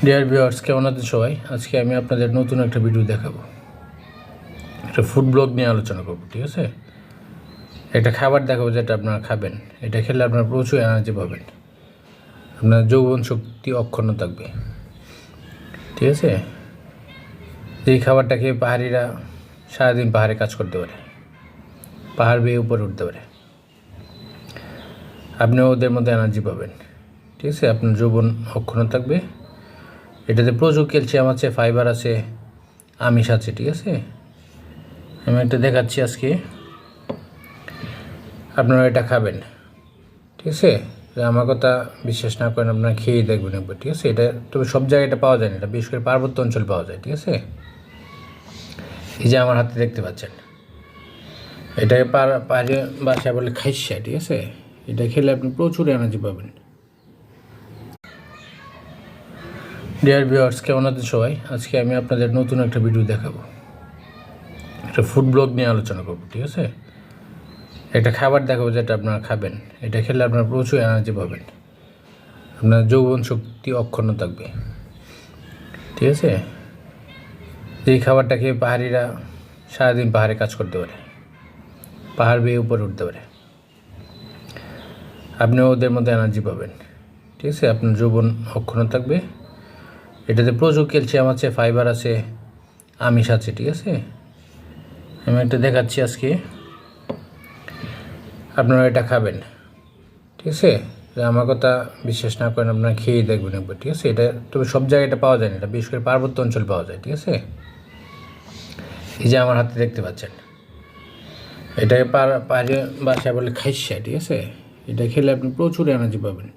Dear viewers, কেমন আছেন সবাই? আজকে আমি আপনাদের নতুন একটা ভিডিও দেখাবো। একটা ফুড ব্লগ নিয়ে আলোচনা করবো, ঠিক আছে? একটা খাবার দেখাবো যেটা আপনারা খাবেন। এটা খেলে আপনারা প্রচুর এনার্জি পাবেন, আপনার যৌবন শক্তি অক্ষুণ্ণ থাকবে, ঠিক আছে? এই খাবারটা খেয়ে পাহাড়িরা সারাদিন পাহাড়ে কাজ করতে পারে, পাহাড় বেয়ে উপরে উঠতে পারে, আপনিও ওদের মধ্যে এনার্জি পাবেন, ঠিক আছে? আপনার যৌবন অক্ষুণ্ণ থাকবে। এটাতে প্রচুর ক্যালসিয়াম আছে, ফাইবার আছে, আমিষ আছে, ঠিক আছে? আমি একটা দেখাচ্ছি আজকে, আপনারা এটা খাবেন, ঠিক আছে? আমার কথা বিশ্বাস না করেন, আপনারা খেয়ে দেখবেন একবার, ঠিক আছে? এটা তবে সব জায়গায় এটা পাওয়া যায় না, এটা বিশেষ করে পার্বত্য অঞ্চল পাওয়া যায়, ঠিক আছে? এই যে আমার হাতে দেখতে পাচ্ছেন, এটাকে পাহাড়ে বাসায় বলে খাইসা, ঠিক আছে? এটা খেলে আপনি প্রচুর এনার্জি পাবেন। ডিয়ার ভিউয়ার্স, কেমন আছেন সবাই? আজকে আমি আপনাদের নতুন একটা ভিডিও দেখাবো। একটা ফুড ব্লগ নিয়ে আলোচনা করবো, ঠিক আছে? একটা খাবার দেখাবো যেটা আপনারা খাবেন। এটা খেলে আপনারা প্রচুর এনার্জি পাবেন, আপনার যৌবন শক্তি অক্ষুণ্ণ থাকবে, ঠিক আছে? এই খাবারটা খেয়ে পাহাড়িরা সারাদিন পাহাড়ে কাজ করতে পারে, পাহাড় বেয়ে উপরে উঠতে পারে, আপনিও ওদের মধ্যে এনার্জি পাবেন, ঠিক আছে? আপনার যৌবন অক্ষুণ্ণ থাকবে। এটাতে প্রচুর ক্যালসিয়াম আছে, ফাইবার আছে, আমিষ আছে, ঠিক আছে? আমি একটা দেখাচ্ছি আজকে, আপনারা এটা খাবেন, ঠিক আছে? আমার কথা বিশ্বাস না করেন, আপনারা খেয়ে দেখবেন একবার, ঠিক আছে? এটা তবে সব জায়গায় এটা পাওয়া যায় না, এটা বিশেষ করে পার্বত্য অঞ্চল পাওয়া যায়, ঠিক আছে? এই যে আমার হাতে দেখতে পাচ্ছেন, এটাকে পাহাড়ে বাসায় বলে খাইসা, ঠিক আছে? এটা খেলে আপনি প্রচুর এনার্জি পাবেন।